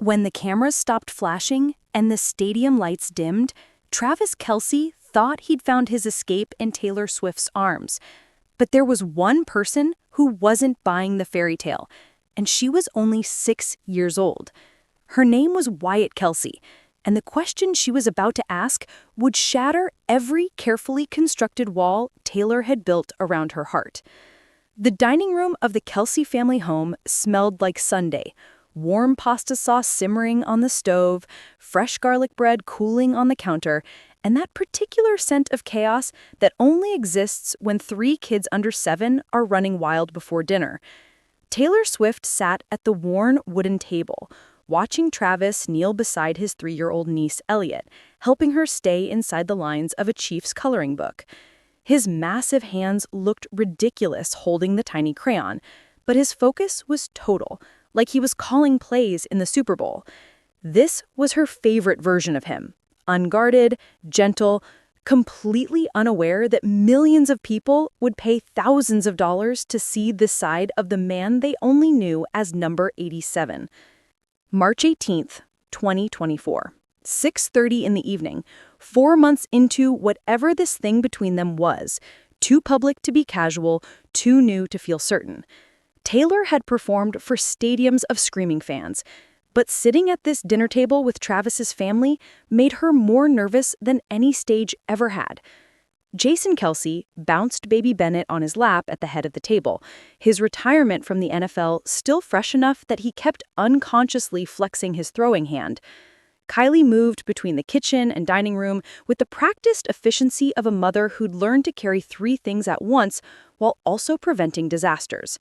When the cameras stopped flashing and the stadium lights dimmed, Travis Kelce thought he'd found his escape in Taylor Swift's arms. But there was one person who wasn't buying the fairy tale, and she was only 6 years old. Her name was Wyatt Kelce, and the question she was about to ask would shatter every carefully constructed wall Taylor had built around her heart. The dining room of the Kelce family home smelled like Sunday. Warm pasta sauce simmering on the stove, fresh garlic bread cooling on the counter, and that particular scent of chaos that only exists when 3 kids under 7 are running wild before dinner. Taylor Swift sat at the worn wooden table, watching Travis kneel beside his 3-year-old niece Elliot, helping her stay inside the lines of a Chiefs coloring book. His massive hands looked ridiculous holding the tiny crayon, but his focus was total, like he was calling plays in the Super Bowl. This was her favorite version of him. Unguarded, gentle, completely unaware that millions of people would pay thousands of dollars to see this side of the man they only knew as number 87. March 18th, 2024, 6:30 in the evening, 4 months into whatever this thing between them was, too public to be casual, too new to feel certain. Taylor had performed for stadiums of screaming fans, but sitting at this dinner table with Travis's family made her more nervous than any stage ever had. Jason Kelce bounced baby Bennett on his lap at the head of the table, his retirement from the NFL still fresh enough that he kept unconsciously flexing his throwing hand. Kylie moved between the kitchen and dining room with the practiced efficiency of a mother who'd learned to carry 3 things at once while also preventing disasters.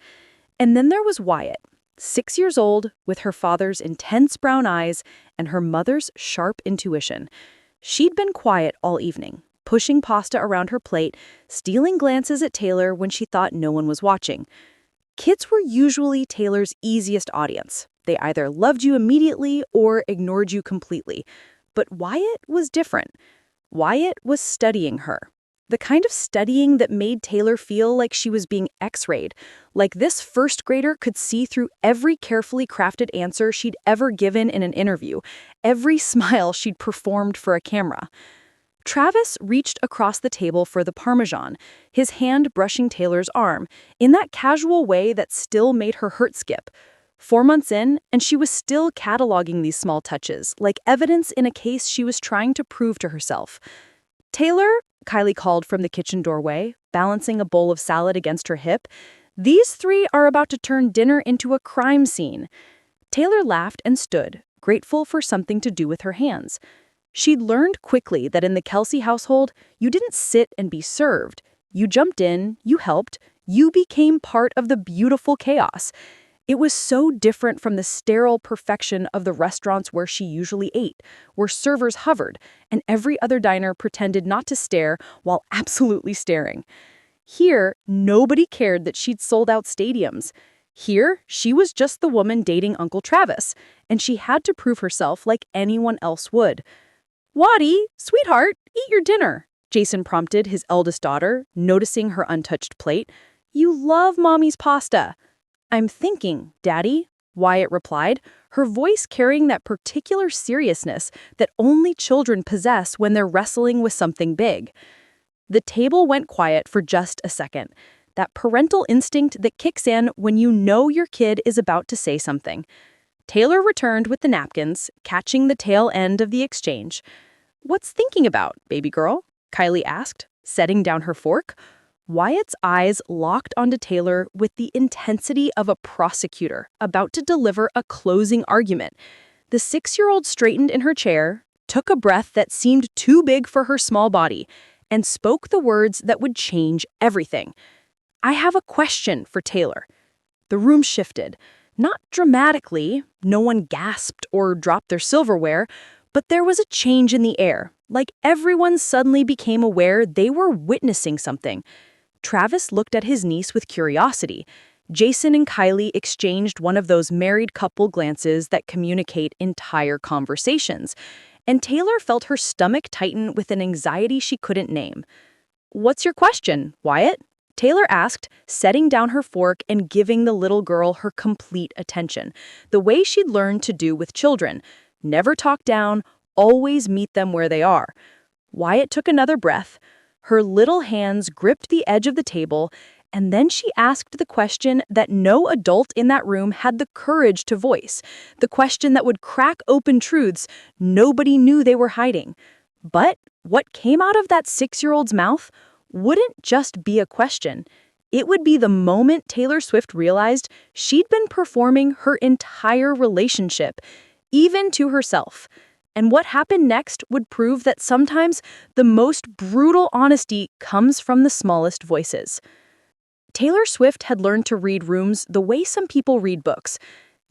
And then there was Wyatt, 6 years old, with her father's intense brown eyes and her mother's sharp intuition. She'd been quiet all evening, pushing pasta around her plate, stealing glances at Taylor when she thought no one was watching. Kids were usually Taylor's easiest audience. They either loved you immediately or ignored you completely. But Wyatt was different. Wyatt was studying her. The kind of studying that made Taylor feel like she was being X-rayed, like this first grader could see through every carefully crafted answer she'd ever given in an interview, every smile she'd performed for a camera. Travis reached across the table for the Parmesan, his hand brushing Taylor's arm, in that casual way that still made her heart skip. 4 months in, and she was still cataloging these small touches, like evidence in a case she was trying to prove to herself. "Taylor," Kylie called from the kitchen doorway, balancing a bowl of salad against her hip, "these 3 are about to turn dinner into a crime scene." Taylor laughed and stood, grateful for something to do with her hands. She'd learned quickly that in the Kelce household, you didn't sit and be served. You jumped in, you helped, you became part of the beautiful chaos. It was so different from the sterile perfection of the restaurants where she usually ate, where servers hovered, and every other diner pretended not to stare while absolutely staring. Here, nobody cared that she'd sold out stadiums. Here, she was just the woman dating Uncle Travis, and she had to prove herself like anyone else would. "Waddy, sweetheart, eat your dinner," Jason prompted his eldest daughter, noticing her untouched plate. "You love Mommy's pasta." "I'm thinking, Daddy," Wyatt replied, her voice carrying that particular seriousness that only children possess when they're wrestling with something big. The table went quiet for just a second, that parental instinct that kicks in when you know your kid is about to say something. Taylor returned with the napkins, catching the tail end of the exchange. "What's thinking about, baby girl?" Kylie asked, setting down her fork. Wyatt's eyes locked onto Taylor with the intensity of a prosecutor about to deliver a closing argument. The 6-year-old straightened in her chair, took a breath that seemed too big for her small body, and spoke the words that would change everything. "I have a question for Taylor." The room shifted. Not dramatically, no one gasped or dropped their silverware, but there was a change in the air, like everyone suddenly became aware they were witnessing something. Travis looked at his niece with curiosity. Jason and Kylie exchanged one of those married couple glances that communicate entire conversations, and Taylor felt her stomach tighten with an anxiety she couldn't name. "What's your question, Wyatt?" Taylor asked, setting down her fork and giving the little girl her complete attention, the way she'd learned to do with children. Never talk down, always meet them where they are. Wyatt took another breath. Her little hands gripped the edge of the table, and then she asked the question that no adult in that room had the courage to voice, the question that would crack open truths nobody knew they were hiding. But what came out of that 6-year-old's mouth wouldn't just be a question. It would be the moment Taylor Swift realized she'd been performing her entire relationship, even to herself. And what happened next would prove that sometimes the most brutal honesty comes from the smallest voices. Taylor Swift had learned to read rooms the way some people read books.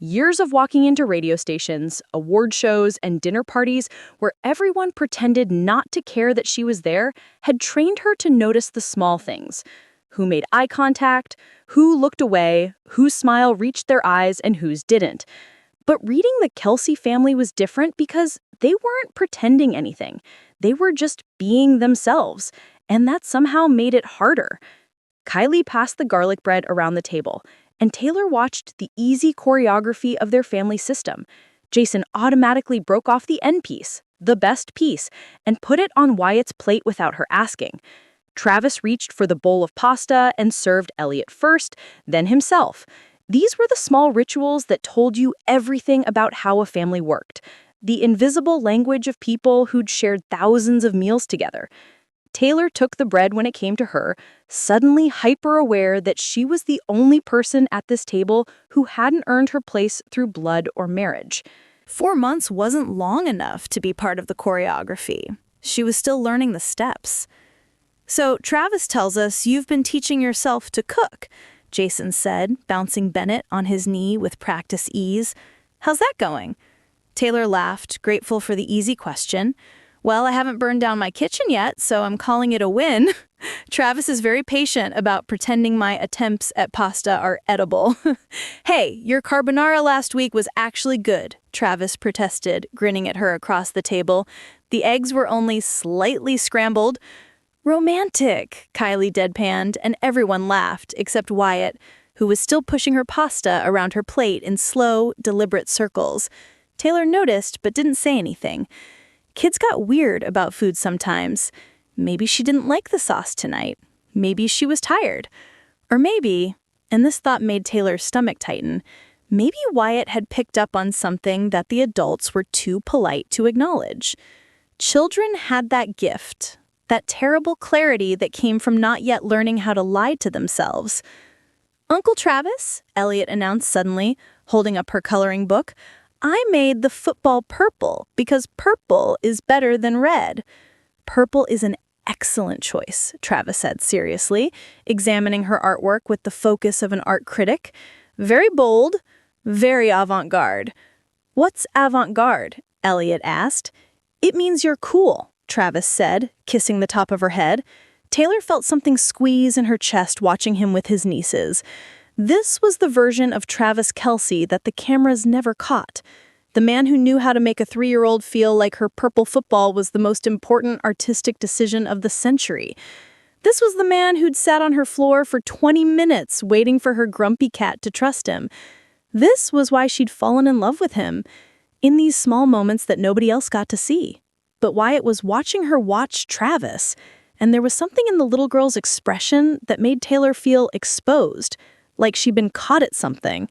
Years of walking into radio stations, award shows, and dinner parties where everyone pretended not to care that she was there had trained her to notice the small things. Who made eye contact, who looked away, whose smile reached their eyes, and whose didn't. But reading the Kelce family was different because they weren't pretending anything. They were just being themselves, and that somehow made it harder. Kylie passed the garlic bread around the table, and Taylor watched the easy choreography of their family system. Jason automatically broke off the end piece, the best piece, and put it on Wyatt's plate without her asking. Travis reached for the bowl of pasta and served Elliot first, then himself. These were the small rituals that told you everything about how a family worked, the invisible language of people who'd shared thousands of meals together. Taylor took the bread when it came to her, suddenly hyper-aware that she was the only person at this table who hadn't earned her place through blood or marriage. 4 months wasn't long enough to be part of the choreography. She was still learning the steps. "So Travis tells us you've been teaching yourself to cook," Jason said, bouncing Bennett on his knee with practice ease. "How's that going?" Taylor laughed, grateful for the easy question. "Well, I haven't burned down my kitchen yet, so I'm calling it a win." Travis is very patient about pretending my attempts at pasta are edible. "Hey, your carbonara last week was actually good," Travis protested, grinning at her across the table. "The eggs were only slightly scrambled." "Romantic," Kylie deadpanned, and everyone laughed, except Wyatt, who was still pushing her pasta around her plate in slow, deliberate circles. Taylor noticed but didn't say anything. Kids got weird about food sometimes. Maybe she didn't like the sauce tonight. Maybe she was tired. Or maybe, and this thought made Taylor's stomach tighten, maybe Wyatt had picked up on something that the adults were too polite to acknowledge. Children had that gift, that terrible clarity that came from not yet learning how to lie to themselves. "Uncle Travis," Elliot announced suddenly, holding up her coloring book, "I made the football purple because purple is better than red." "Purple is an excellent choice," Travis said seriously, examining her artwork with the focus of an art critic. "Very bold, very avant-garde." "What's avant-garde?" Elliot asked. "It means you're cool," Travis said, kissing the top of her head. Taylor felt something squeeze in her chest watching him with his nieces. This was the version of Travis Kelce that the cameras never caught. The man who knew how to make a 3-year-old feel like her purple football was the most important artistic decision of the century. This was the man who'd sat on her floor for 20 minutes waiting for her grumpy cat to trust him. This was why she'd fallen in love with him, in these small moments that nobody else got to see. But Wyatt was watching her watch Travis, and there was something in the little girl's expression that made Taylor feel exposed, like she'd been caught at something.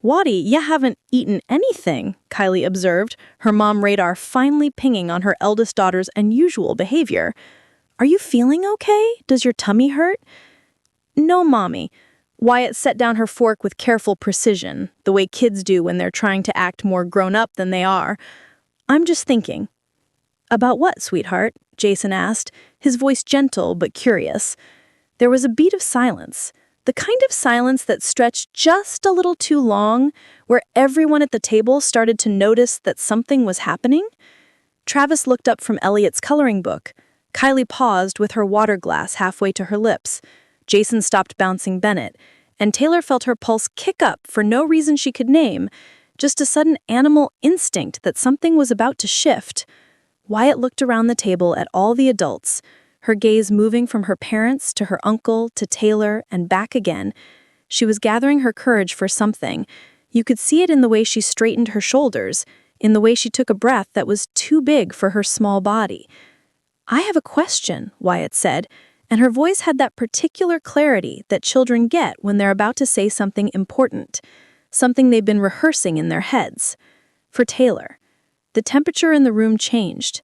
"Waddy, you haven't eaten anything," Kylie observed, her mom radar finally pinging on her eldest daughter's unusual behavior. "Are you feeling okay? Does your tummy hurt?" "No, Mommy." Wyatt set down her fork with careful precision, the way kids do when they're trying to act more grown-up than they are. "I'm just thinking." "About what, sweetheart?" Jason asked, his voice gentle but curious. There was a beat of silence. The kind of silence that stretched just a little too long, where everyone at the table started to notice that something was happening. Travis looked up from Elliot's coloring book. Kylie paused with her water glass halfway to her lips. Jason stopped bouncing Bennett, and Taylor felt her pulse kick up for no reason she could name, just a sudden animal instinct that something was about to shift. Wyatt looked around the table at all the adults. her gaze moving from her parents to her uncle to Taylor and back again. She was gathering her courage for something. You could see it in the way she straightened her shoulders, in the way she took a breath that was too big for her small body. "I have a question," Wyatt said, and her voice had that particular clarity that children get when they're about to say something important, something they've been rehearsing in their heads. For Taylor, the temperature in the room changed.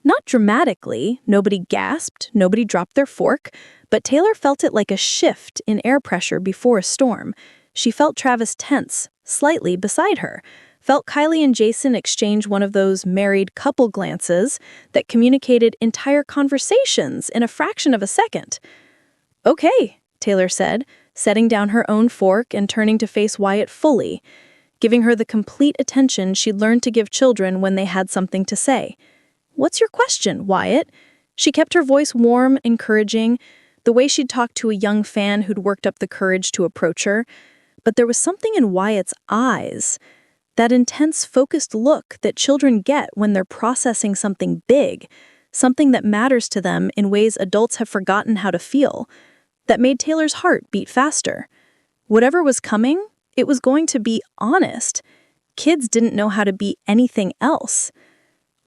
Not dramatically, nobody gasped, nobody dropped their fork, but Taylor felt it like a shift in air pressure before a storm. She felt Travis tense, slightly beside her, felt Kylie and Jason exchange one of those married couple glances that communicated entire conversations in a fraction of a second. "Okay," Taylor said, setting down her own fork and turning to face Wyatt fully, giving her the complete attention she'd learned to give children when they had something to say. "What's your question, Wyatt?" She kept her voice warm, encouraging, the way she'd talked to a young fan who'd worked up the courage to approach her. But there was something in Wyatt's eyes, that intense, focused look that children get when they're processing something big, something that matters to them in ways adults have forgotten how to feel, that made Taylor's heart beat faster. Whatever was coming, it was going to be honest. Kids didn't know how to be anything else.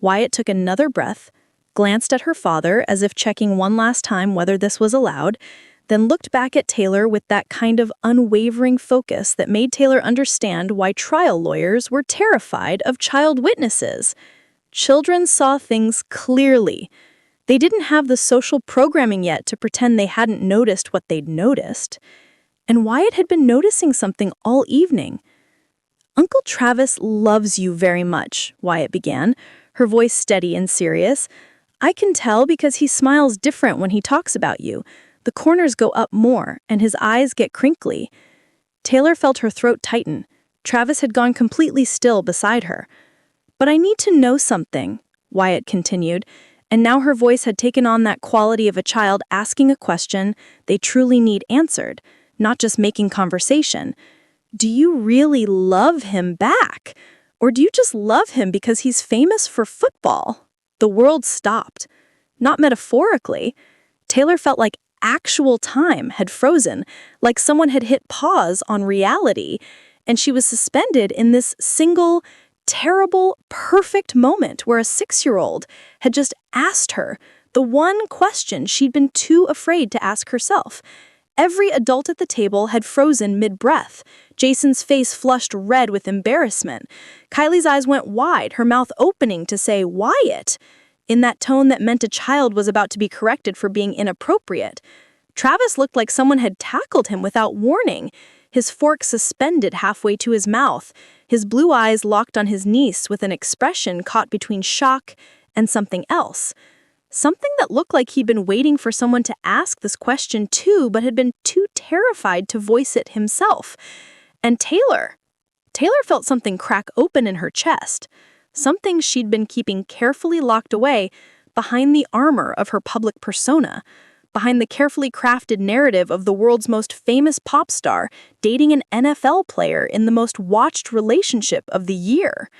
Wyatt took another breath, glanced at her father as if checking one last time whether this was allowed, then looked back at Taylor with that kind of unwavering focus that made Taylor understand why trial lawyers were terrified of child witnesses. Children saw things clearly. They didn't have the social programming yet to pretend they hadn't noticed what they'd noticed. And Wyatt had been noticing something all evening. "Uncle Travis loves you very much," Wyatt began, her voice steady and serious. "I can tell because he smiles different when he talks about you. The corners go up more, and his eyes get crinkly." Taylor felt her throat tighten. Travis had gone completely still beside her. "But I need to know something," Wyatt continued, and now her voice had taken on that quality of a child asking a question they truly need answered, not just making conversation. "Do you really love him back? Or do you just love him because he's famous for football?" The world stopped. Not metaphorically. Taylor felt like actual time had frozen, like someone had hit pause on reality, and she was suspended in this single, terrible, perfect moment where a 6-year-old had just asked her the one question she'd been too afraid to ask herself. Every adult at the table had frozen mid-breath. Jason's face flushed red with embarrassment. Kylie's eyes went wide, her mouth opening to say, "Wyatt," in that tone that meant a child was about to be corrected for being inappropriate. Travis looked like someone had tackled him without warning, his fork suspended halfway to his mouth, his blue eyes locked on his niece with an expression caught between shock and something else. Something that looked like he'd been waiting for someone to ask this question too, but had been too terrified to voice it himself. And Taylor felt something crack open in her chest, something she'd been keeping carefully locked away behind the armor of her public persona, behind the carefully crafted narrative of the world's most famous pop star dating an NFL player in the most watched relationship of the year.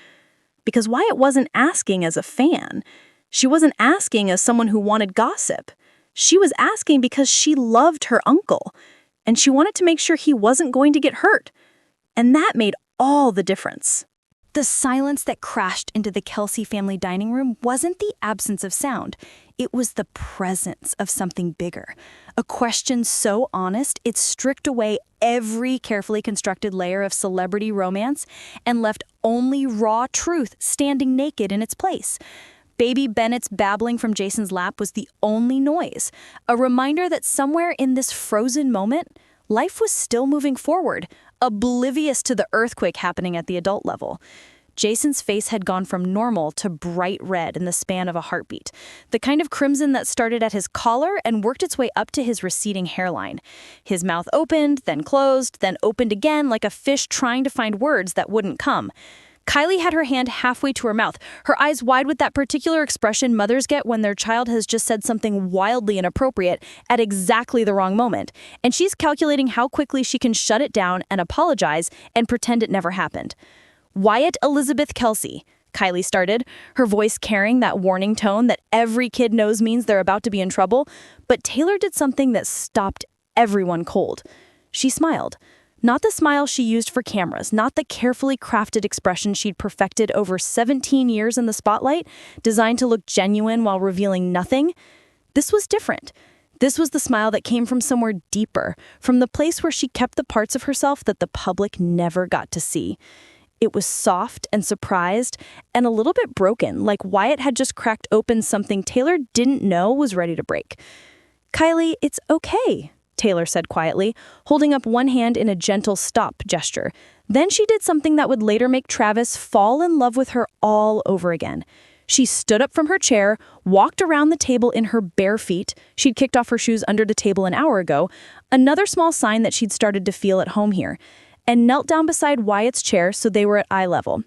Because Wyatt wasn't asking as a fan. She wasn't asking as someone who wanted gossip. She was asking because she loved her uncle, and she wanted to make sure he wasn't going to get hurt. And that made all the difference. The silence that crashed into the Kelce family dining room wasn't the absence of sound. It was the presence of something bigger. A question so honest, it stripped away every carefully constructed layer of celebrity romance and left only raw truth standing naked in its place. Baby Bennett's babbling from Jason's lap was the only noise, a reminder that somewhere in this frozen moment, life was still moving forward, oblivious to the earthquake happening at the adult level. Jason's face had gone from normal to bright red in the span of a heartbeat, the kind of crimson that started at his collar and worked its way up to his receding hairline. His mouth opened, then closed, then opened again like a fish trying to find words that wouldn't come. Kylie had her hand halfway to her mouth, her eyes wide with that particular expression mothers get when their child has just said something wildly inappropriate at exactly the wrong moment, and she's calculating how quickly she can shut it down and apologize and pretend it never happened. Wyatt Elizabeth Kelce, Kylie started, her voice carrying that warning tone that every kid knows means they're about to be in trouble. But Taylor did something that stopped everyone cold. She smiled. Not the smile she used for cameras, not the carefully crafted expression she'd perfected over 17 years in the spotlight, designed to look genuine while revealing nothing. This was different. This was the smile that came from somewhere deeper, from the place where she kept the parts of herself that the public never got to see. It was soft and surprised and a little bit broken, like Wyatt had just cracked open something Taylor didn't know was ready to break. "Kylie, it's okay," Taylor said quietly, holding up one hand in a gentle stop gesture. Then she did something that would later make Travis fall in love with her all over again. She stood up from her chair, walked around the table in her bare feet. She'd kicked off her shoes under the table an hour ago, another small sign that she'd started to feel at home here, and knelt down beside Wyatt's chair so they were at eye level.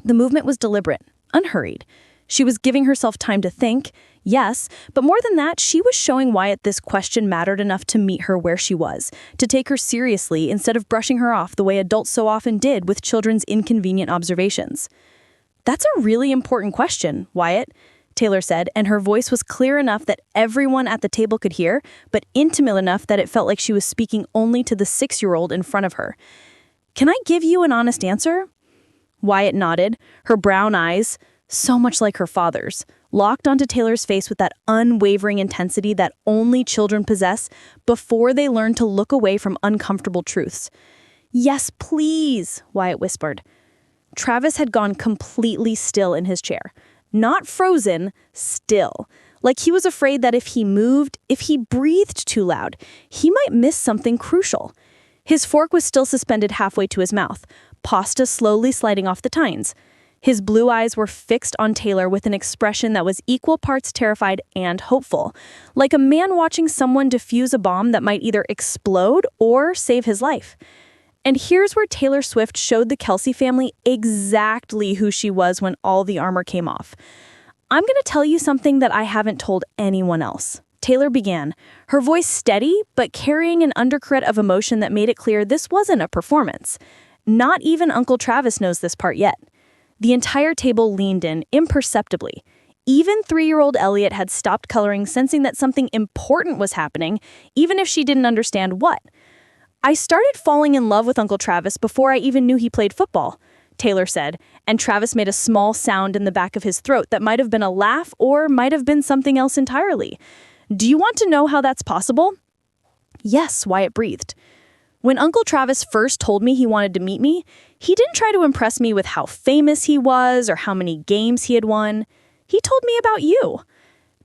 The movement was deliberate, unhurried. She was giving herself time to think, yes, but more than that, she was showing Wyatt this question mattered enough to meet her where she was, to take her seriously instead of brushing her off the way adults so often did with children's inconvenient observations. "That's a really important question, Wyatt," Taylor said, and her voice was clear enough that everyone at the table could hear, but intimate enough that it felt like she was speaking only to the 6-year-old in front of her. "Can I give you an honest answer?" Wyatt nodded, her brown eyes, so much like her father's, locked onto Taylor's face with that unwavering intensity that only children possess before they learn to look away from uncomfortable truths. "Yes, please," Wyatt whispered. Travis had gone completely still in his chair. Not frozen, still. Like he was afraid that if he moved, if he breathed too loud, he might miss something crucial. His fork was still suspended halfway to his mouth, pasta slowly sliding off the tines. His blue eyes were fixed on Taylor with an expression that was equal parts terrified and hopeful, like a man watching someone defuse a bomb that might either explode or save his life. And here's where Taylor Swift showed the Kelce family exactly who she was when all the armor came off. "I'm going to tell you something that I haven't told anyone else," Taylor began, her voice steady but carrying an undercurrent of emotion that made it clear this wasn't a performance. Not even Uncle Travis knows this part yet. The entire table leaned in imperceptibly. Even 3-year-old Elliot had stopped coloring, sensing that something important was happening, even if she didn't understand what. "I started falling in love with Uncle Travis before I even knew he played football," Taylor said, and Travis made a small sound in the back of his throat that might have been a laugh or might have been something else entirely. "Do you want to know how that's possible?" "Yes," Wyatt breathed. "When Uncle Travis first told me he wanted to meet me, he didn't try to impress me with how famous he was or how many games he had won. He told me about you."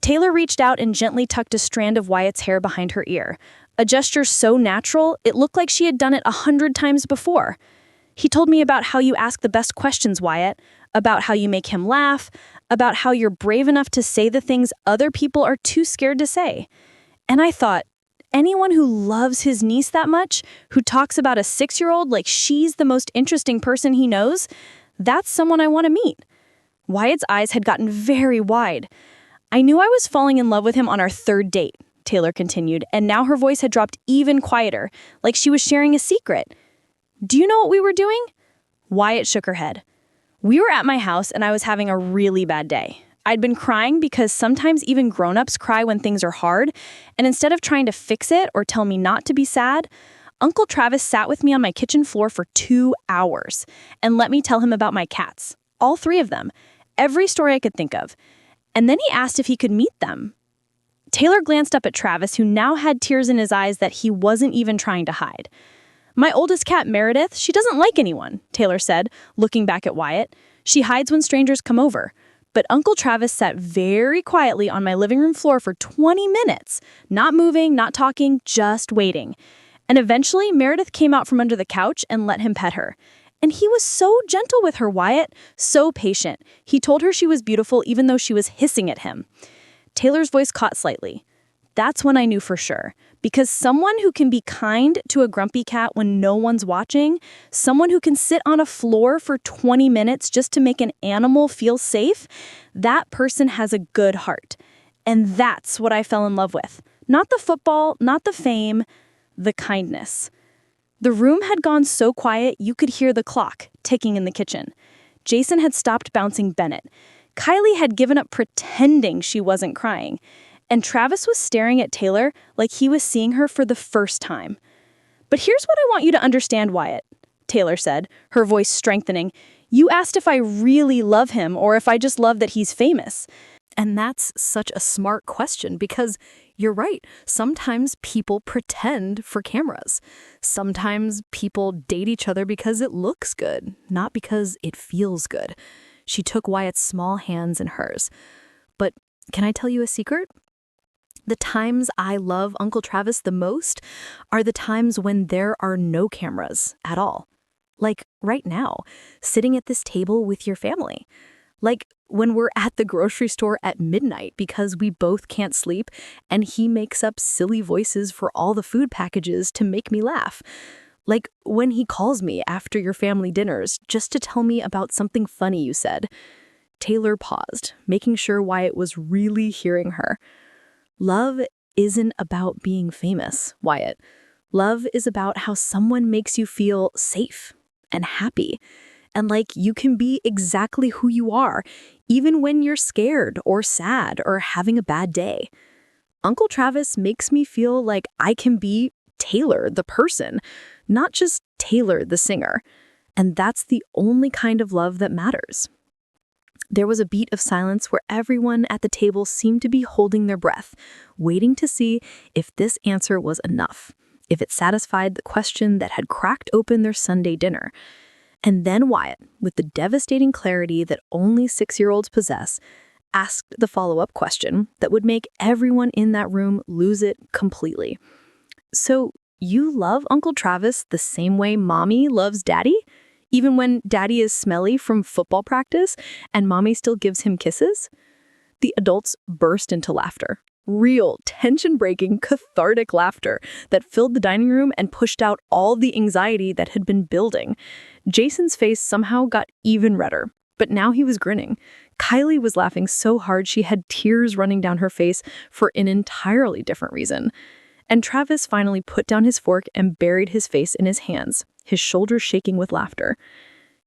Taylor reached out and gently tucked a strand of Wyatt's hair behind her ear, a gesture so natural it looked like she had done it 100 times before. "He told me about how you ask the best questions, Wyatt, about how you make him laugh, about how you're brave enough to say the things other people are too scared to say." And I thought, anyone who loves his niece that much, who talks about a 6-year-old like she's the most interesting person he knows, that's someone I want to meet. Wyatt's eyes had gotten very wide. "I knew I was falling in love with him on our 3rd date," Taylor continued, and now her voice had dropped even quieter, like she was sharing a secret. "Do you know what we were doing?" Wyatt shook her head. "We were at my house and I was having a really bad day. I'd been crying because sometimes even grown-ups cry when things are hard, and instead of trying to fix it or tell me not to be sad, Uncle Travis sat with me on my kitchen floor for 2 hours and let me tell him about my cats, all 3 of them, every story I could think of. And then he asked if he could meet them." Taylor glanced up at Travis, who now had tears in his eyes that he wasn't even trying to hide. "My oldest cat, Meredith, she doesn't like anyone," Taylor said, looking back at Wyatt. "She hides when strangers come over. But Uncle Travis sat very quietly on my living room floor for 20 minutes, not moving, not talking, just waiting. And eventually, Meredith came out from under the couch and let him pet her. And he was so gentle with her, Wyatt, so patient. He told her she was beautiful even though she was hissing at him." Taylor's voice caught slightly. "That's when I knew for sure. Because someone who can be kind to a grumpy cat when no one's watching, someone who can sit on a floor for 20 minutes just to make an animal feel safe, that person has a good heart. And that's what I fell in love with. Not the football, not the fame, the kindness." The room had gone so quiet you could hear the clock ticking in the kitchen. Jason had stopped bouncing Bennett. Kylie had given up pretending she wasn't crying. And Travis was staring at Taylor like he was seeing her for the first time. "But here's what I want you to understand, Wyatt," Taylor said, her voice strengthening. "You asked if I really love him or if I just love that he's famous." And that's such a smart question because you're right. Sometimes people pretend for cameras. Sometimes people date each other because it looks good, not because it feels good. She took Wyatt's small hands in hers. But can I tell you a secret? The times I love Uncle Travis the most are the times when there are no cameras at all. Like right now, sitting at this table with your family. Like when we're at the grocery store at midnight because we both can't sleep and he makes up silly voices for all the food packages to make me laugh. Like when he calls me after your family dinners just to tell me about something funny you said. Taylor paused, making sure Wyatt was really hearing her. Love isn't about being famous, Wyatt. Love is about how someone makes you feel safe and happy. And like you can be exactly who you are, even when you're scared or sad or having a bad day. Uncle Travis makes me feel like I can be Taylor, the person, not just Taylor, the singer. And that's the only kind of love that matters. There was a beat of silence where everyone at the table seemed to be holding their breath, waiting to see if this answer was enough, if it satisfied the question that had cracked open their Sunday dinner. And then Wyatt, with the devastating clarity that only 6-year-olds possess, asked the follow-up question that would make everyone in that room lose it completely. "So you love Uncle Travis the same way Mommy loves Daddy? Even when Daddy is smelly from football practice and Mommy still gives him kisses?" The adults burst into laughter. Real, tension-breaking, cathartic laughter that filled the dining room and pushed out all the anxiety that had been building. Jason's face somehow got even redder, but now he was grinning. Kylie was laughing so hard she had tears running down her face for an entirely different reason. And Travis finally put down his fork and buried his face in his hands, his shoulders shaking with laughter.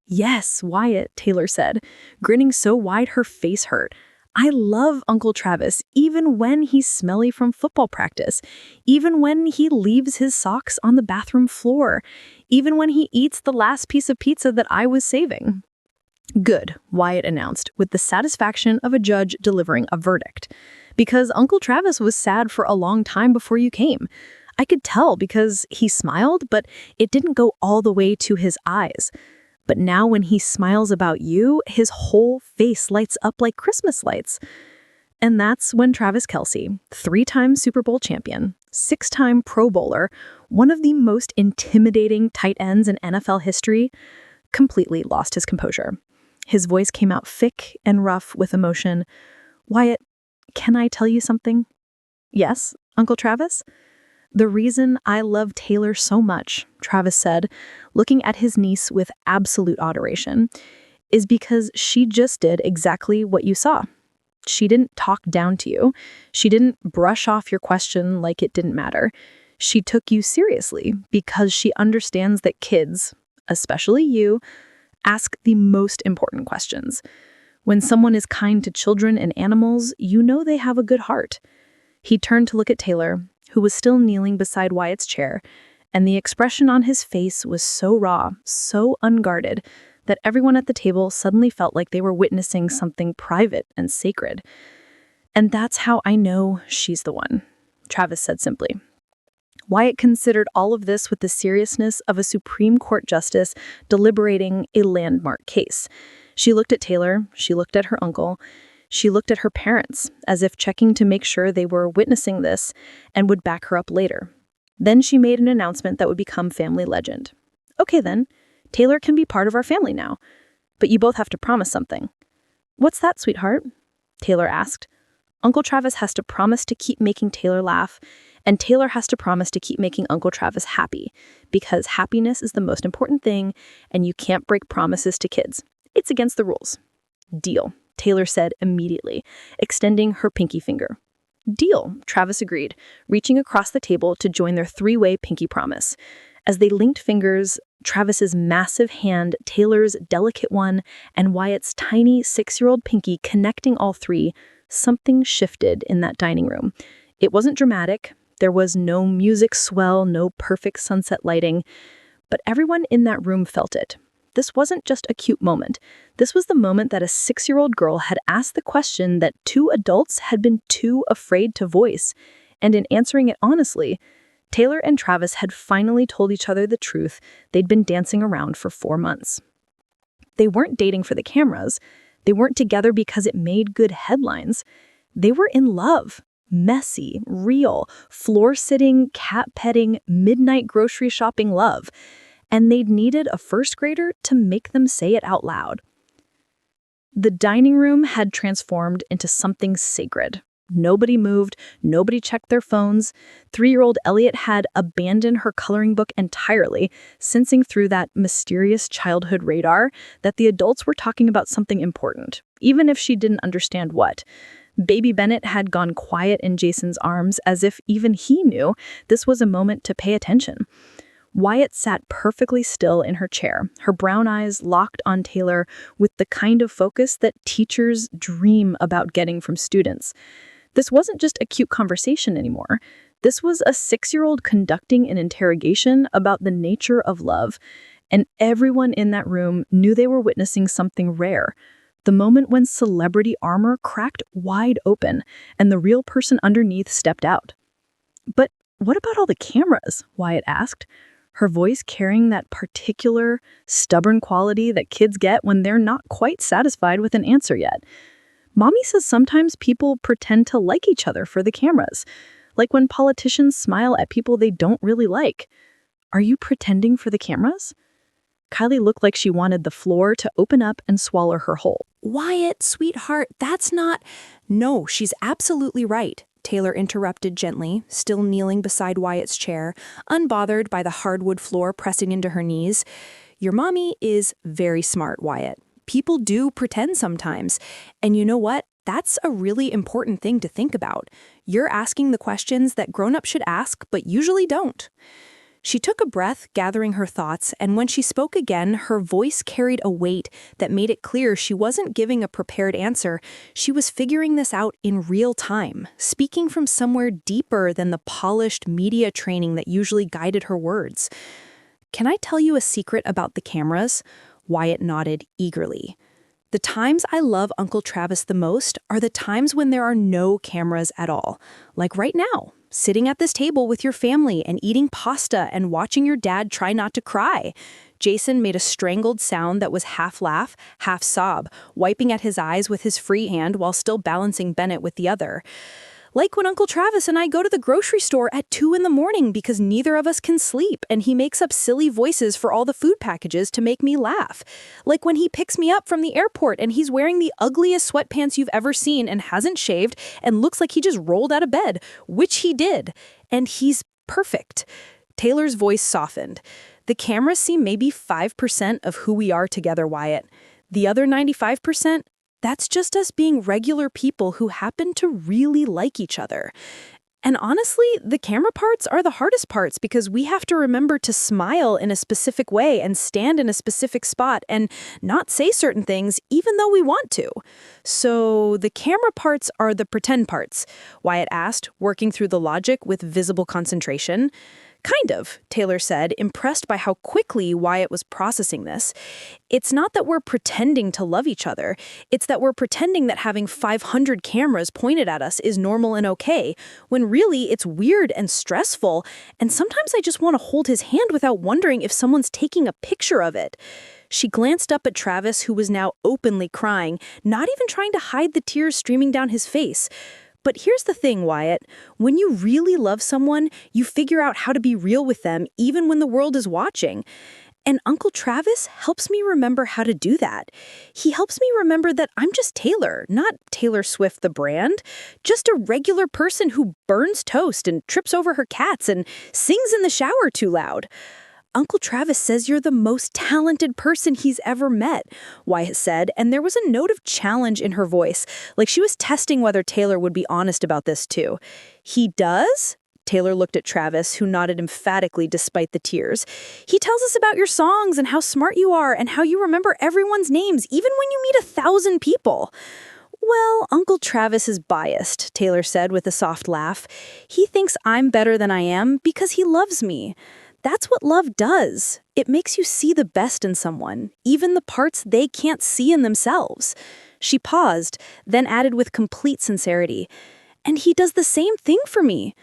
"Yes, Wyatt," Taylor said, grinning so wide her face hurt. "I love Uncle Travis, even when he's smelly from football practice, even when he leaves his socks on the bathroom floor, even when he eats the last piece of pizza that I was saving." "Good," Wyatt announced, with the satisfaction of a judge delivering a verdict. "Because Uncle Travis was sad for a long time before you came. I could tell because he smiled, but it didn't go all the way to his eyes. But now when he smiles about you, his whole face lights up like Christmas lights." And that's when Travis Kelce, 3-time Super Bowl champion, 6-time Pro Bowler, one of the most intimidating tight ends in NFL history, completely lost his composure. His voice came out thick and rough with emotion. "Wyatt, can I tell you something?" "Yes, Uncle Travis?" "The reason I love Taylor so much," Travis said, looking at his niece with absolute adoration, "is because she just did exactly what you saw. She didn't talk down to you. She didn't brush off your question like it didn't matter. She took you seriously because she understands that kids, especially you, ask the most important questions. When someone is kind to children and animals, you know they have a good heart." He turned to look at Taylor, who was still kneeling beside Wyatt's chair, and the expression on his face was so raw, so unguarded, that everyone at the table suddenly felt like they were witnessing something private and sacred. "And that's how I know she's the one," Travis said simply. Wyatt considered all of this with the seriousness of a Supreme Court justice deliberating a landmark case. She looked at Taylor, she looked at her uncle, she looked at her parents, as if checking to make sure they were witnessing this and would back her up later. Then she made an announcement that would become family legend. "Okay then, Taylor can be part of our family now. But you both have to promise something." "What's that, sweetheart?" Taylor asked. "Uncle Travis has to promise to keep making Taylor laugh, and Taylor has to promise to keep making Uncle Travis happy, because happiness is the most important thing, and you can't break promises to kids. It's against the rules." "Deal," Taylor said immediately, extending her pinky finger. "Deal," Travis agreed, reaching across the table to join their 3-way pinky promise. As they linked fingers, Travis's massive hand, Taylor's delicate one, and Wyatt's tiny 6-year-old pinky connecting all three, something shifted in that dining room. It wasn't dramatic. There was no music swell, no perfect sunset lighting, but everyone in that room felt it. This wasn't just a cute moment. This was the moment that a 6-year-old girl had asked the question that 2 adults had been too afraid to voice. And in answering it honestly, Taylor and Travis had finally told each other the truth they'd been dancing around for 4 months. They weren't dating for the cameras. They weren't together because it made good headlines. They were in love. Messy, real, floor-sitting, cat-petting, midnight grocery shopping love. And they'd needed a first grader to make them say it out loud. The dining room had transformed into something sacred. Nobody moved, nobody checked their phones. 3-year-old Elliot had abandoned her coloring book entirely, sensing through that mysterious childhood radar that the adults were talking about something important, even if she didn't understand what. Baby Bennett had gone quiet in Jason's arms as if even he knew this was a moment to pay attention. Wyatt sat perfectly still in her chair, her brown eyes locked on Taylor with the kind of focus that teachers dream about getting from students. This wasn't just a cute conversation anymore. This was a 6-year-old conducting an interrogation about the nature of love, and everyone in that room knew they were witnessing something rare. The moment when celebrity armor cracked wide open and the real person underneath stepped out. "But what about all the cameras?" Wyatt asked, her voice carrying that particular, stubborn quality that kids get when they're not quite satisfied with an answer yet. "Mommy says sometimes people pretend to like each other for the cameras, like when politicians smile at people they don't really like. Are you pretending for the cameras?" Kylie looked like she wanted the floor to open up and swallow her whole. "Wyatt, sweetheart, that's not—" "No, she's absolutely right," Taylor interrupted gently, still kneeling beside Wyatt's chair, unbothered by the hardwood floor pressing into her knees. "Your mommy is very smart, Wyatt. People do pretend sometimes. And you know what? That's a really important thing to think about. You're asking the questions that grown-ups should ask, but usually don't." She took a breath, gathering her thoughts, and when she spoke again, her voice carried a weight that made it clear she wasn't giving a prepared answer. She was figuring this out in real time, speaking from somewhere deeper than the polished media training that usually guided her words. "Can I tell you a secret about the cameras?" Wyatt nodded eagerly. "The times I love Uncle Travis the most are the times when there are no cameras at all. Like right now, sitting at this table with your family and eating pasta and watching your dad try not to cry." Jason made a strangled sound that was half laugh, half sob, wiping at his eyes with his free hand while still balancing Bennett with the other. "Like when Uncle Travis and I go to the grocery store at 2 in the morning because neither of us can sleep, and he makes up silly voices for all the food packages to make me laugh. Like when he picks me up from the airport and he's wearing the ugliest sweatpants you've ever seen and hasn't shaved and looks like he just rolled out of bed, which he did. And he's perfect." Taylor's voice softened. "The cameras seem maybe 5% of who we are together, Wyatt. The other 95%? That's just us being regular people who happen to really like each other. And honestly, the camera parts are the hardest parts because we have to remember to smile in a specific way and stand in a specific spot and not say certain things even though we want to." "So the camera parts are the pretend parts?" Wyatt asked, working through the logic with visible concentration. "Kind of," Taylor said, impressed by how quickly Wyatt was processing this. "It's not that we're pretending to love each other. It's that we're pretending that having 500 cameras pointed at us is normal and okay, when really it's weird and stressful, and sometimes I just want to hold his hand without wondering if someone's taking a picture of it." She glanced up at Travis, who was now openly crying, not even trying to hide the tears streaming down his face. "But here's the thing, Wyatt. When you really love someone, you figure out how to be real with them even when the world is watching. And Uncle Travis helps me remember how to do that. He helps me remember that I'm just Taylor, not Taylor Swift the brand. Just a regular person who burns toast and trips over her cats and sings in the shower too loud. Uncle Travis says you're the most talented person he's ever met," Wyatt said, and there was a note of challenge in her voice, like she was testing whether Taylor would be honest about this too. "He does?" Taylor looked at Travis, who nodded emphatically despite the tears. "He tells us about your songs and how smart you are and how you remember everyone's names, even when you meet 1,000 people." "Well, Uncle Travis is biased," Taylor said with a soft laugh. "He thinks I'm better than I am because he loves me. That's what love does. It makes you see the best in someone, even the parts they can't see in themselves." She paused, then added with complete sincerity, "And he does the same thing for me.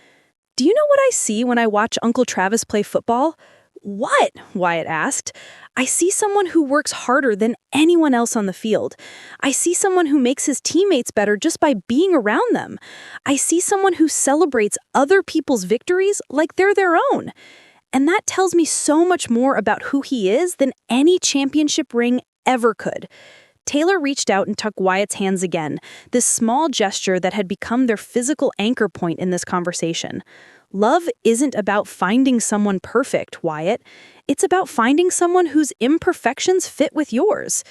Do you know what I see when I watch Uncle Travis play football?" "What?" Wyatt asked. "I see someone who works harder than anyone else on the field. I see someone who makes his teammates better just by being around them. I see someone who celebrates other people's victories like they're their own. And that tells me so much more about who he is than any championship ring ever could." Taylor reached out and took Wyatt's hands again, this small gesture that had become their physical anchor point in this conversation. Love isn't about finding someone perfect, Wyatt. It's about finding someone whose imperfections fit with yours.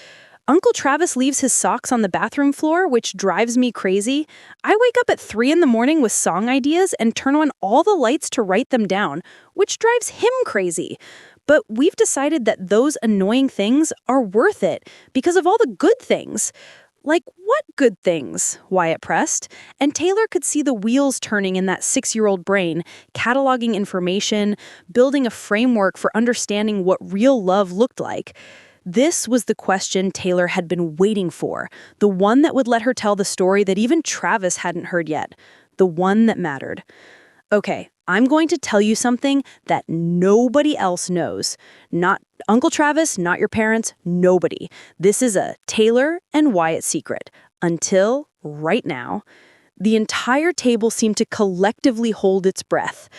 Uncle Travis leaves his socks on the bathroom floor, which drives me crazy. I wake up at 3 in the morning with song ideas and turn on all the lights to write them down, which drives him crazy. But we've decided that those annoying things are worth it because of all the good things. "Like what good things?" Wyatt pressed, and Taylor could see the wheels turning in that 6-year-old brain, cataloging information, building a framework for understanding what real love looked like. This was the question Taylor had been waiting for, the one that would let her tell the story that even Travis hadn't heard yet, the one that mattered. "Okay, I'm going to tell you something that nobody else knows. Not Uncle Travis, not your parents, nobody. This is a Taylor and Wyatt secret. Until right now." The entire table seemed to collectively hold its breath.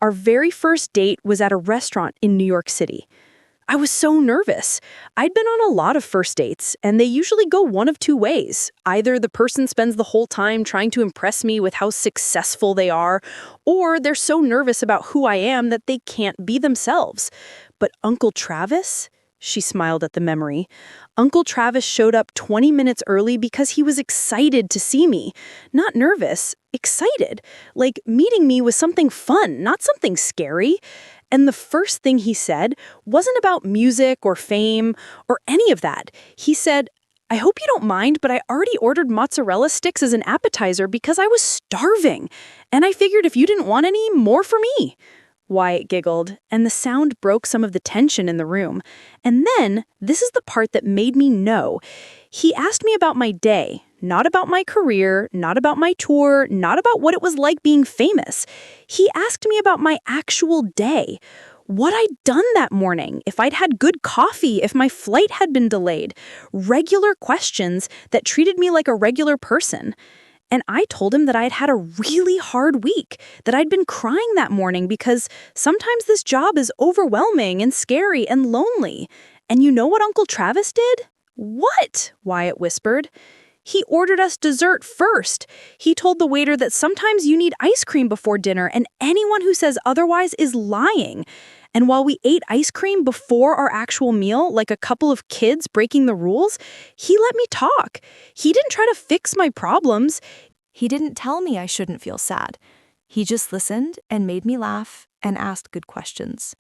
"Our very first date was at a restaurant in New York City. I was so nervous. I'd been on a lot of first dates, and they usually go one of two ways. Either the person spends the whole time trying to impress me with how successful they are, or they're so nervous about who I am that they can't be themselves. But Uncle Travis?" She smiled at the memory. "Uncle Travis showed up 20 minutes early because he was excited to see me. Not nervous, excited. Like meeting me was something fun, not something scary. And the first thing he said wasn't about music or fame or any of that. He said, 'I hope you don't mind, but I already ordered mozzarella sticks as an appetizer because I was starving. And I figured if you didn't want any, more for me.'" Wyatt giggled, and the sound broke some of the tension in the room. And then, this is the part that made me know. He asked me about my day, not about my career, not about my tour, not about what it was like being famous. He asked me about my actual day. What I'd done that morning, if I'd had good coffee, if my flight had been delayed. Regular questions that treated me like a regular person. And I told him that I had had a really hard week, that I'd been crying that morning because sometimes this job is overwhelming and scary and lonely. And you know what Uncle Travis did? "What?" Wyatt whispered. "He ordered us dessert first. He told the waiter that sometimes you need ice cream before dinner, and anyone who says otherwise is lying. And while we ate ice cream before our actual meal, like a couple of kids breaking the rules, he let me talk. He didn't try to fix my problems. He didn't tell me I shouldn't feel sad. He just listened and made me laugh and asked good questions."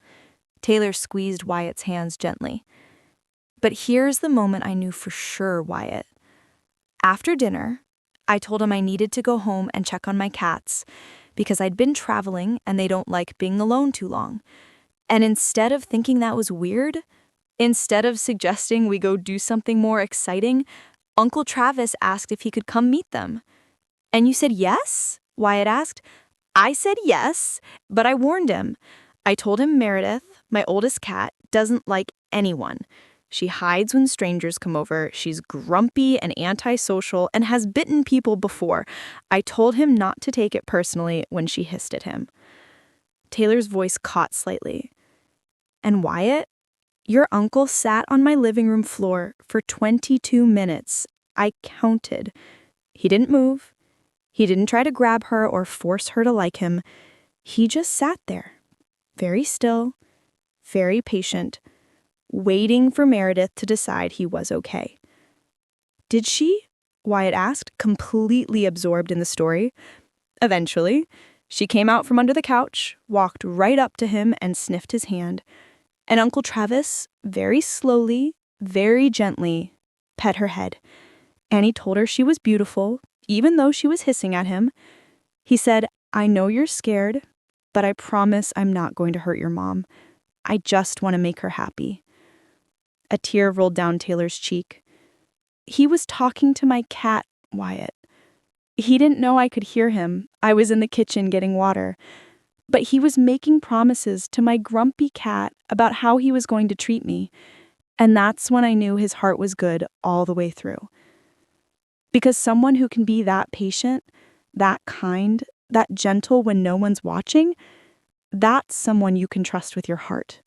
Taylor squeezed Wyatt's hands gently. "But here's the moment I knew for sure, Wyatt. After dinner, I told him I needed to go home and check on my cats because I'd been traveling and they don't like being alone too long. And instead of thinking that was weird, instead of suggesting we go do something more exciting, Uncle Travis asked if he could come meet them." "And you said yes?" Wyatt asked. "I said yes, but I warned him. I told him Meredith, my oldest cat, doesn't like anyone. She hides when strangers come over, she's grumpy and antisocial, and has bitten people before. I told him not to take it personally when she hissed at him." Taylor's voice caught slightly. "And Wyatt, your uncle sat on my living room floor for 22 minutes. I counted. He didn't move. He didn't try to grab her or force her to like him. He just sat there, very still, very patient, waiting for Meredith to decide he was okay." "Did she?" Wyatt asked, completely absorbed in the story. "Eventually. She came out from under the couch, walked right up to him and sniffed his hand. And Uncle Travis, very slowly, very gently, pet her head. Annie told her she was beautiful, even though she was hissing at him. He said, "I know you're scared, but I promise I'm not going to hurt your mom. I just want to make her happy." A tear rolled down Taylor's cheek. "He was talking to my cat, Wyatt. He didn't know I could hear him. I was in the kitchen getting water. But he was making promises to my grumpy cat about how he was going to treat me. And that's when I knew his heart was good all the way through. Because someone who can be that patient, that kind, that gentle when no one's watching, that's someone you can trust with your heart."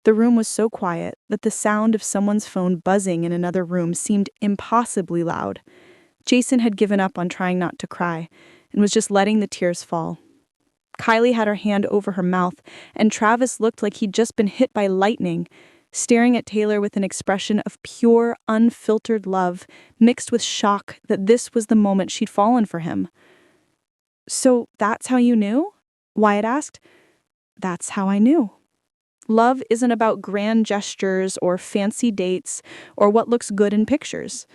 The room was so quiet that the sound of someone's phone buzzing in another room seemed impossibly loud. Jason had given up on trying not to cry and was just letting the tears fall. Kylie had her hand over her mouth, and Travis looked like he'd just been hit by lightning, staring at Taylor with an expression of pure, unfiltered love, mixed with shock that this was the moment she'd fallen for him. "So that's how you knew?" Wyatt asked. "That's how I knew. Love isn't about grand gestures or fancy dates or what looks good in pictures.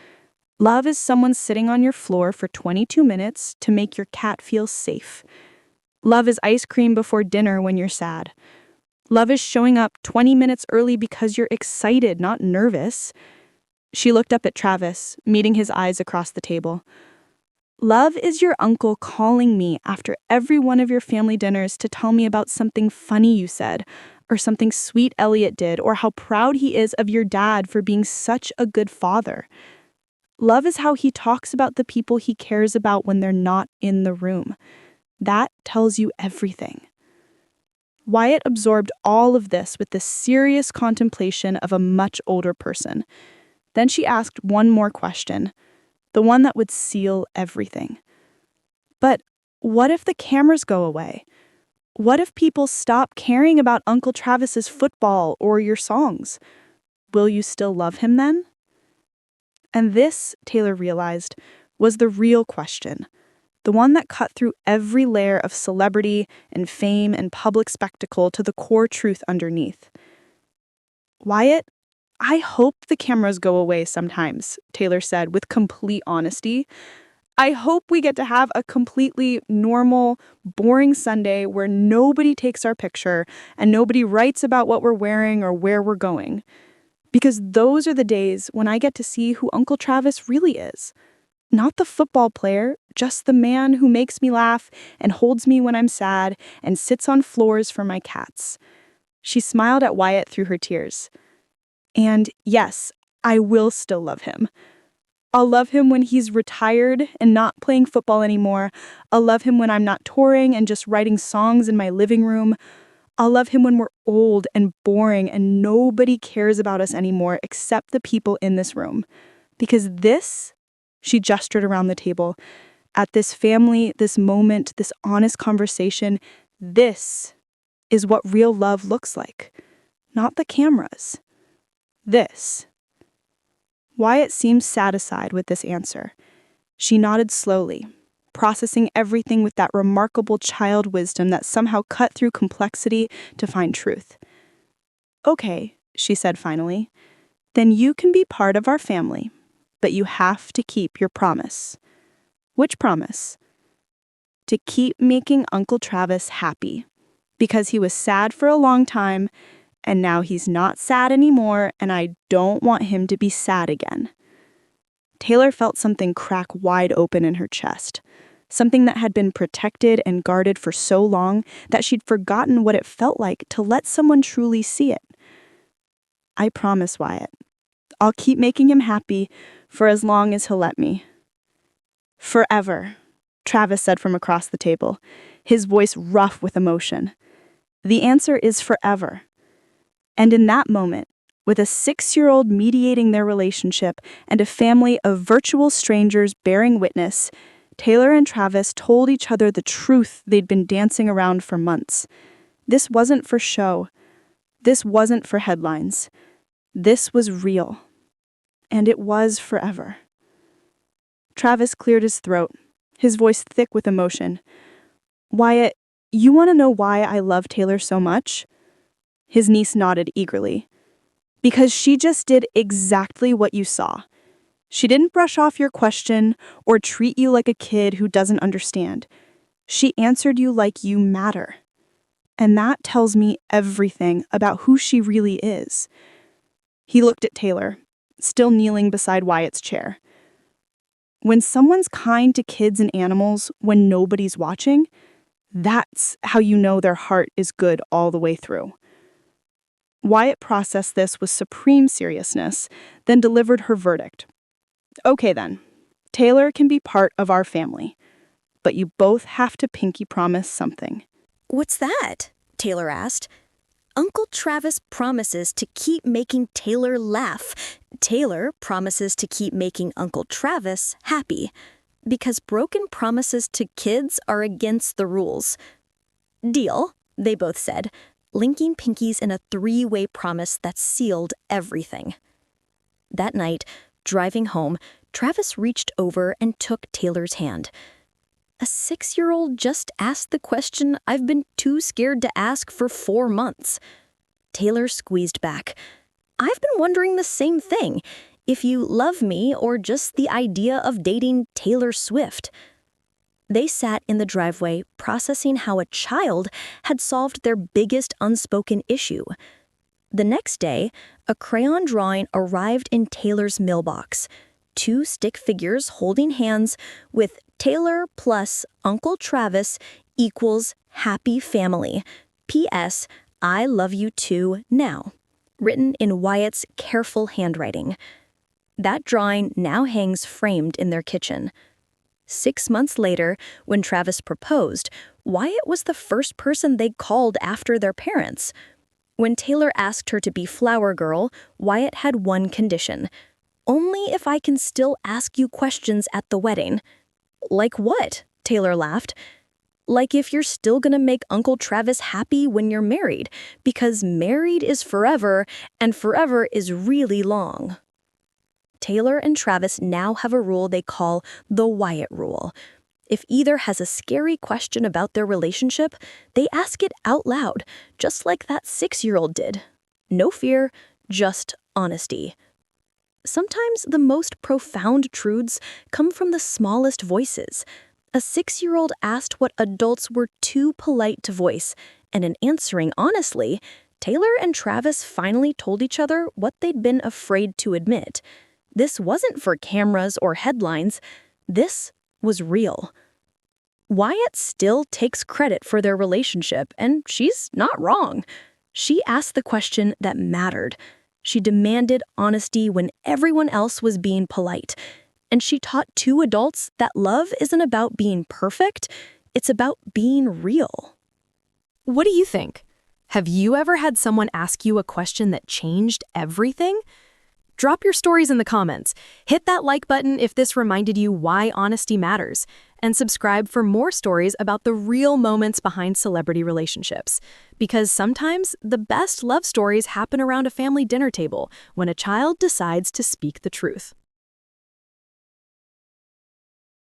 Love is someone sitting on your floor for 22 minutes to make your cat feel safe. Love is ice cream before dinner when you're sad. Love is showing up 20 minutes early because you're excited, not nervous." She looked up at Travis, meeting his eyes across the table. "Love is your uncle calling me after every one of your family dinners to tell me about something funny you said, or something sweet Elliot did, or how proud he is of your dad for being such a good father. Love is how he talks about the people he cares about when they're not in the room. That tells you everything." Wyatt absorbed all of this with the serious contemplation of a much older person. Then she asked one more question, the one that would seal everything. "But what if the cameras go away? What if people stop caring about Uncle Travis's football or your songs? Will you still love him then?" And this, Taylor realized, was the real question. The one that cut through every layer of celebrity and fame and public spectacle to the core truth underneath. "Wyatt, I hope the cameras go away sometimes," Taylor said with complete honesty. "I hope we get to have a completely normal, boring Sunday where nobody takes our picture and nobody writes about what we're wearing or where we're going. Because those are the days when I get to see who Uncle Travis really is. Not the football player, just the man who makes me laugh and holds me when I'm sad and sits on floors for my cats." She smiled at Wyatt through her tears. "And yes, I will still love him. I'll love him when he's retired and not playing football anymore. I'll love him when I'm not touring and just writing songs in my living room. I'll love him when we're old and boring and nobody cares about us anymore except the people in this room. Because this," she gestured around the table, "at this family, this moment, this honest conversation, this is what real love looks like. Not the cameras. This." Wyatt seemed satisfied with this answer. She nodded slowly, processing everything with that remarkable child wisdom that somehow cut through complexity to find truth. "Okay," she said finally, "then you can be part of our family, but you have to keep your promise." "Which promise?" "To keep making Uncle Travis happy, because he was sad for a long time, and now he's not sad anymore, and I don't want him to be sad again." Taylor felt something crack wide open in her chest, something that had been protected and guarded for so long that she'd forgotten what it felt like to let someone truly see it. "I promise, Wyatt. I'll keep making him happy for as long as he'll let me." "Forever," Travis said from across the table, his voice rough with emotion. "The answer is forever." And in that moment, with a 6-year-old mediating their relationship and a family of virtual strangers bearing witness, Taylor and Travis told each other the truth they'd been dancing around for months. This wasn't for show. This wasn't for headlines. This was real. And it was forever. Travis cleared his throat, his voice thick with emotion. Wyatt, you want to know why I love Taylor so much? His niece nodded eagerly. Because she just did exactly what you saw. She didn't brush off your question or treat you like a kid who doesn't understand. She answered you like you matter. And that tells me everything about who she really is. He looked at Taylor, still kneeling beside Wyatt's chair. When someone's kind to kids and animals when nobody's watching, that's how you know their heart is good all the way through. Wyatt processed this with supreme seriousness, then delivered her verdict. Okay then, Taylor can be part of our family, but you both have to pinky promise something. What's that? Taylor asked. Uncle Travis promises to keep making Taylor laugh. Taylor promises to keep making Uncle Travis happy. Because broken promises to kids are against the rules. Deal, they both said, linking pinkies in a three-way promise that sealed everything. That night, driving home, Travis reached over and took Taylor's hand. A 6-year-old just asked the question I've been too scared to ask for 4 months. Taylor squeezed back. I've been wondering the same thing, if you love me or just the idea of dating Taylor Swift. They sat in the driveway processing how a child had solved their biggest unspoken issue. The next day, a crayon drawing arrived in Taylor's mailbox. 2 stick figures holding hands with Taylor plus Uncle Travis equals happy family. P.S. I love you too now. Written in Wyatt's careful handwriting. That drawing now hangs framed in their kitchen. 6 months later, when Travis proposed, Wyatt was the first person they called after their parents. When Taylor asked her to be flower girl, Wyatt had one condition. Only if I can still ask you questions at the wedding. Like what? Taylor laughed. Like if you're still gonna make Uncle Travis happy when you're married, because married is forever, and forever is really long. Taylor and Travis now have a rule they call the Wyatt Rule. If either has a scary question about their relationship, they ask it out loud, just like that 6-year-old did. No fear, just honesty. Sometimes the most profound truths come from the smallest voices. A 6-year-old asked what adults were too polite to voice, and in answering honestly, Taylor and Travis finally told each other what they'd been afraid to admit. This wasn't for cameras or headlines. This was real. Wyatt still takes credit for their relationship, and she's not wrong. She asked the question that mattered. She demanded honesty when everyone else was being polite. And she taught 2 adults that love isn't about being perfect, it's about being real. What do you think? Have you ever had someone ask you a question that changed everything? Drop your stories in the comments. Hit that like button if this reminded you why honesty matters. And subscribe for more stories about the real moments behind celebrity relationships. Because sometimes the best love stories happen around a family dinner table when a child decides to speak the truth.